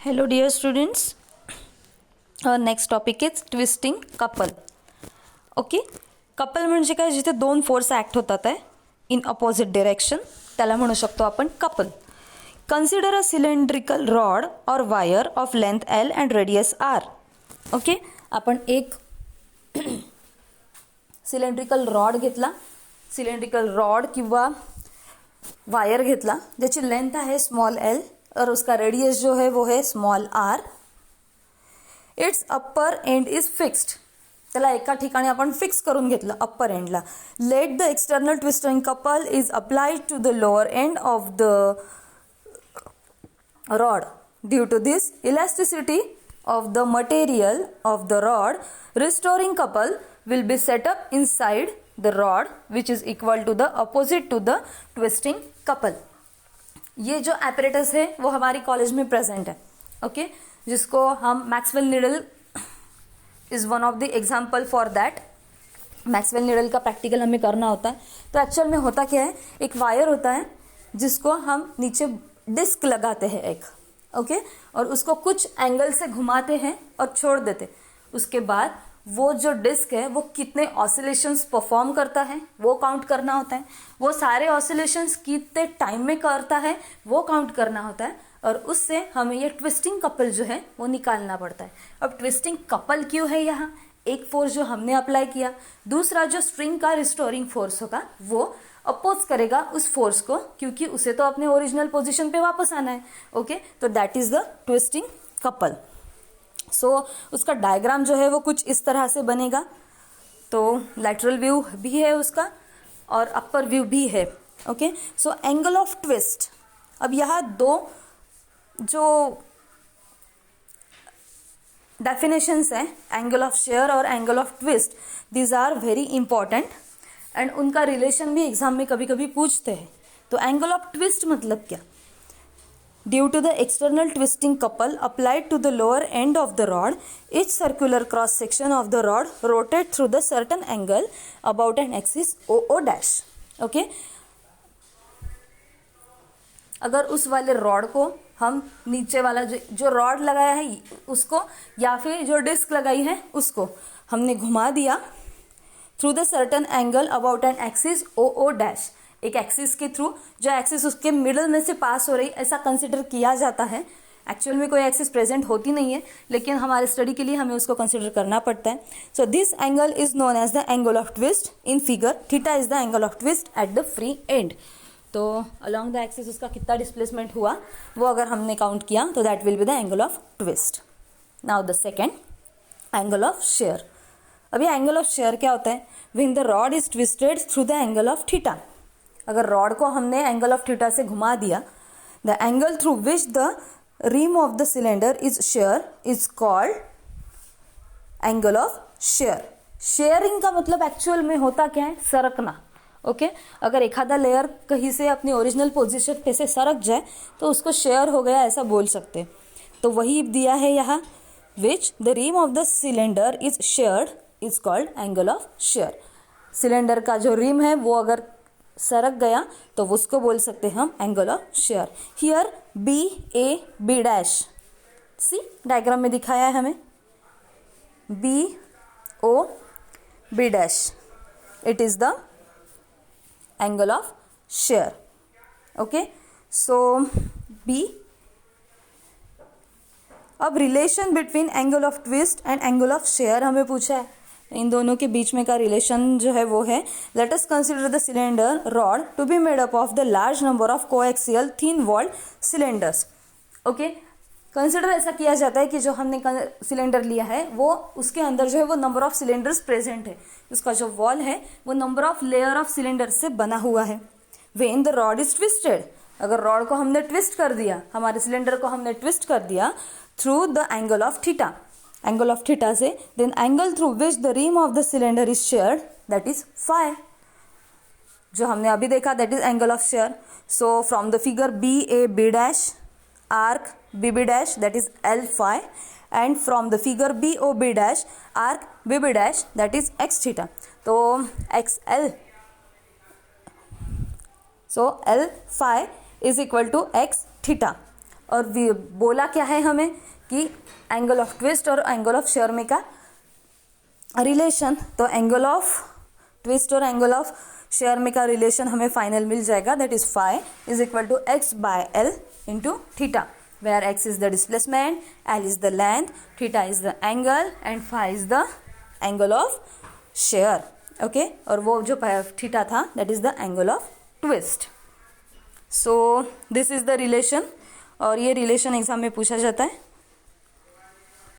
Hello dear students, our next topic is twisting couple. Okay, couple म्हणजे काय, जिथे दोन फोर्स ॲक्ट होतात आहे इन अपोजिट डिरेक्शन, त्याला म्हणू शकतो आपण couple. Consider a cylindrical rod or wire of length L and radius R. Okay, आपण एक सिलेंड्रिकल रॉड घेतला, सिलेंड्रिकल रॉड किंवा वायर घेतला ज्याची लेंथ आहे स्मॉल एल और उसका रेडियस जो है वो है small R. It's upper end is fixed, त्याला एका ठिकाणी आपण फिक्स करून घेतलं अप्पर एंडला. Let the external twisting couple is applied to the lower end of the rod. Due to this elasticity of the material of the rod, restoring couple will be set up inside the rod which is equal to the opposite to the twisting couple. ये जो apparatus है वो हमारी college में present है. Okay, जिसको हम Maxwell needle is one of the example for that. Maxwell needle का प्रैक्टिकल हमें करना होता है. तो एक्चुअल में होता क्या है, एक वायर होता है जिसको हम नीचे डिस्क लगाते हैं एक. ओके, और उसको कुछ एंगल से घुमाते हैं और छोड़ देते. उसके बाद वो जो डिस्क है वो कितने ऑसिलेशंस परफॉर्म करता है वो काउंट करना होता है. वो सारे ऑसिलेशंस कितने टाइम में करता है वो काउंट करना होता है, और उससे हमें ये ट्विस्टिंग कपल जो है वो निकालना पड़ता है. अब ट्विस्टिंग कपल क्यों है यहाँ, एक फोर्स जो हमने अप्लाई किया, दूसरा जो स्प्रिंग का रिस्टोरिंग फोर्स होगा वो अपोज करेगा उस फोर्स को, क्योंकि उसे तो अपने ओरिजिनल पोजीशन पे वापस आना है. ओके, तो that is the twisting couple. So उसका डायग्राम जो है वो कुछ इस तरह से बनेगा. तो लैटरल व्यू भी है उसका और अपर व्यू भी है. Okay, so angle of twist. अब यहाँ दो जो डेफिनेशंस हैं, एंगल ऑफ शेयर और angle of twist, these are very important and उनका रिलेशन भी एग्जाम में कभी कभी पूछते हैं. तो एंगल ऑफ ट्विस्ट मतलब क्या, due to the external twisting couple applied to the lower end of the rod, each circular cross section of the rod rotate through the certain angle about an axis O O dash. Okay, अगर उस वाले rod को हम नीचे वाला जो rod लगाया है उसको, या फिर जो डिस्क लगाई है उसको हमने घुमा दिया through the certain angle about an axis O O dash, एक एक्सिस के थ्रू, जो एक्सिस उसके मिडल में से पास हो रही, ऐसा कंसिडर किया जाता है. एक्चुअल में कोई एक्सिस प्रेजेंट होती नहीं है, लेकिन हमारे स्टडी के लिए हमें उसको कंसिडर करना पड़ता है. So this angle is known as the angle of twist. In figure theta is the angle of twist at the free end. तो अलॉन्ग द एक्सिस उसका कितना डिस्प्लेसमेंट हुआ वो अगर हमने काउंट किया तो that will be the angle of twist. Now the second, angle of shear. अभी एंगल ऑफ शेयर क्या होता है, when the rod is twisted through the angle of theta. अगर रॉड को हमने एंगल ऑफ थीटा से घुमा दिया, the angle through which the rim of the cylinder is shear is called angle of shear. Shearing का मतलब actual में होता क्या है, सरकना. ओके, अगर एखादा लेयर कहीं से अपनी ओरिजिनल पोजीशन पे से सरक जाए तो उसको शेयर हो गया ऐसा बोल सकते. तो वही दिया है यहाँ, which the rim of the cylinder is sheared is called angle of shear. Cylinder का जो रिम है वो अगर सरक गया तो उसको बोल सकते हैं हम angle of shear. Here B A B dash, see diagram में दिखाया है हमें, B O B dash, it is the angle of shear. Okay, so B. अब relation between angle of twist and angle of shear हमें पूछा है. इन दोनों के बीच में का रिलेशन जो है वो है, let us consider the cylinder rod to be made up of the large number of coaxial thin walled cylinders. Okay, consider ऐसा किया जाता है कि जो हमने सिलेंडर लिया है वो उसके अंदर जो है वो नंबर ऑफ सिलेंडर्स प्रेजेंट है, उसका जो वॉल है वो number of layer of cylinder से बना हुआ है. When the rod is twisted, अगर रॉड को हमने ट्विस्ट कर दिया, हमारे सिलेंडर को हमने ट्विस्ट कर दिया through the angle of theta, angle of theta से, then angle through which the rim of the cylinder is sheared that is phi. जो हमने अभी देखा that is angle of shear. So from the figure B A B dash, arc BB dash that is L phi, and from the figure BOB dash arc BB dash that is x theta. तो XL, so L phi is equal to x theta. और बोला क्या है हमें कि angle of twist और angle of shear में का रिलेशन, तो एंगल ऑफ ट्विस्ट और एंगल ऑफ शेयर में का रिलेशन हमें फाइनल मिल जाएगा, that is phi is equal to X by L into theta, where X is the displacement, L is the length, theta is the angle and phi is the angle of shear. Okay, और वो जो theta था that is the angle of twist. So this is the relation, और ये relation exam में पूछा जाता है.